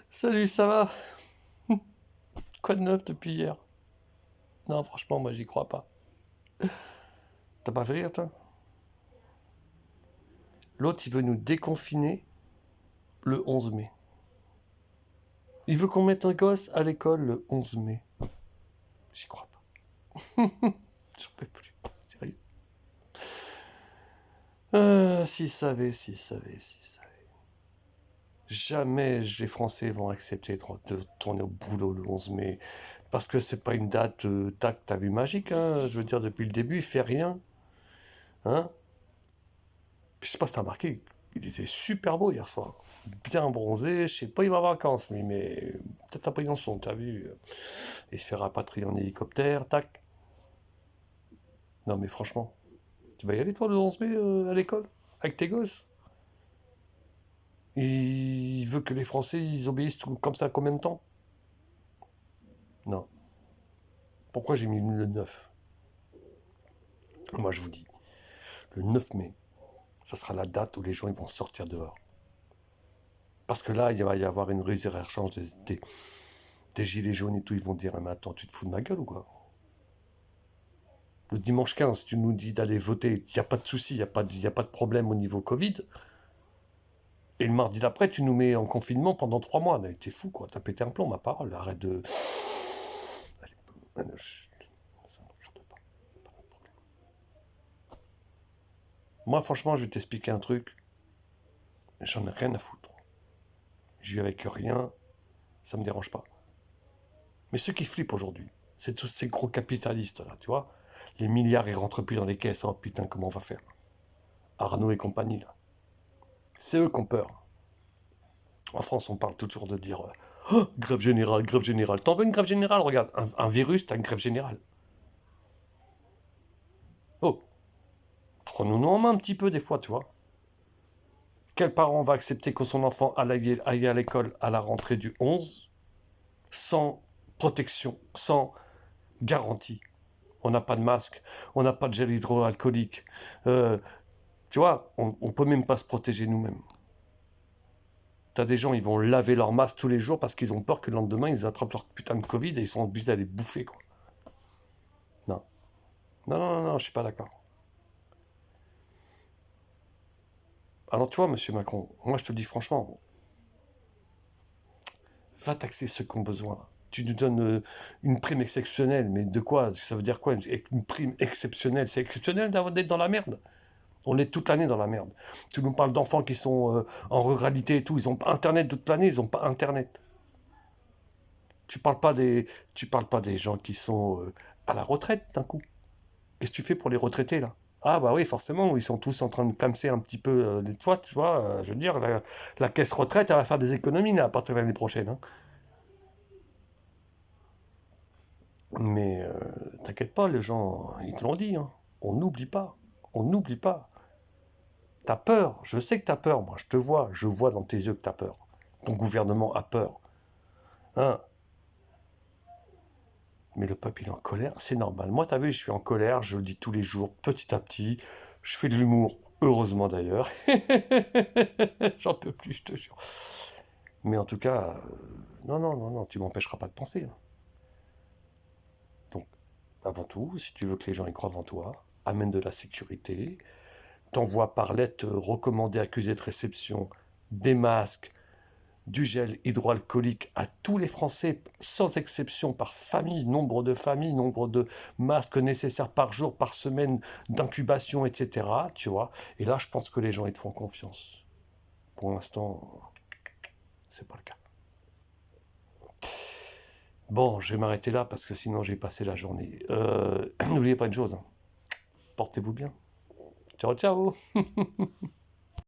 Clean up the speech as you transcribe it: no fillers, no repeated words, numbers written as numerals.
Salut, ça va? Quoi de neuf depuis hier? Non, franchement, moi, j'y crois pas. T'as pas fait rire, toi? L'autre, il veut nous déconfiner le 11 mai. Il veut qu'on mette un gosse à l'école le 11 mai. J'y crois pas. J'en peux plus. Sérieux. S'ils savaient, s'ils savaient, s'ils savaient. Jamais les Français vont accepter de tourner au boulot le 11 mai. Parce que c'est pas une date, tac, t'as vu, magique, hein. Je veux dire, depuis le début, il fait rien. Hein? Je sais pas si t'as remarqué, il était super beau hier soir. Bien bronzé, je sais pas, il va en vacances, lui, mais peut-être à Briançon, t'as vu. Il se fait rapatrier en hélicoptère, tac. Non, mais franchement, tu vas y aller, toi, le 11 mai, à l'école? Avec tes gosses? Il veut que les Français, ils obéissent comme ça combien de temps? Non. Pourquoi j'ai mis le 9? Moi, je vous dis, le 9 mai, ça sera la date où les gens ils vont sortir dehors. Parce que là, il va y avoir une résurrection des gilets jaunes et tout. Ils vont dire, ah, mais attends, tu te fous de ma gueule ou quoi? Le dimanche 15, tu nous dis d'aller voter, il n'y a pas de souci, il y a pas de problème au niveau Covid. Et le mardi d'après, tu nous mets en confinement pendant 3 mois. Mais t'es fou, quoi. T'as pété un plomb, ma parole. Arrête de... Allez, moi, franchement, je vais t'expliquer un truc. J'en ai rien à foutre. Je vis avec rien. Ça me dérange pas. Mais ceux qui flippent aujourd'hui, c'est tous ces gros capitalistes, là, tu vois. Les milliards, ils rentrent plus dans les caisses. Oh putain, comment on va faire? Arnaud et compagnie, là. C'est eux qui ont peur. En France, on parle toujours de dire oh, grève générale, grève générale. T'en veux une grève générale? Regarde, un virus, t'as une grève générale. Oh, prenons-nous en main un petit peu des fois, tu vois. Quel parent va accepter que son enfant aille à l'école à la rentrée du 11 sans protection, sans garantie? On n'a pas de masque, on n'a pas de gel hydroalcoolique. Euh, Tu vois, on peut même pas se protéger nous-mêmes. T'as des gens, ils vont laver leur masque tous les jours parce qu'ils ont peur que le lendemain, ils attrapent leur putain de Covid et ils sont obligés d'aller bouffer, quoi. Non. Non, non, non, non, je suis pas d'accord. Alors, tu vois, monsieur Macron, moi, je te dis franchement, va taxer ceux qui ont besoin. Tu nous donnes une prime exceptionnelle, mais de quoi? Ça veut dire quoi, une prime exceptionnelle? C'est exceptionnel d'être dans la merde? On est toute l'année dans la merde. Tu nous parles d'enfants qui sont en ruralité et tout, ils ont pas Internet toute l'année, ils ont pas Internet. Tu parles pas des, tu parles pas des gens qui sont à la retraite d'un coup. Qu'est-ce que tu fais pour les retraités là? Ah bah oui, forcément, ils sont tous en train de clamser un petit peu les toits, tu vois. Je veux dire, la caisse retraite, elle va faire des économies là, à partir de l'année prochaine, hein. Mais t'inquiète pas, les gens, ils te l'ont dit, hein. On n'oublie pas. On n'oublie pas. T'as peur, je sais que t'as peur, moi, je vois dans tes yeux que t'as peur. Ton gouvernement a peur. Hein? Mais le peuple, il est en colère, c'est normal. Moi, t'as vu, je suis en colère, je le dis tous les jours, petit à petit. Je fais de l'humour, heureusement d'ailleurs. J'en peux plus, je te jure. Mais en tout cas, non, non, non, non, tu m'empêcheras pas de penser, hein. Donc, avant tout, si tu veux que les gens y croient en toi, amène de la sécurité, t'envoie par lettre recommandée accusée de réception des masques, du gel hydroalcoolique à tous les Français, sans exception, par famille, nombre de familles, nombre de masques nécessaires par jour, par semaine d'incubation, etc. Tu vois. Et là, je pense que les gens, ils te font confiance. Pour l'instant, c'est pas le cas. Bon, je vais m'arrêter là parce que sinon j'ai passé la journée. N'oubliez pas une chose, hein. Portez-vous bien. Ciao, ciao.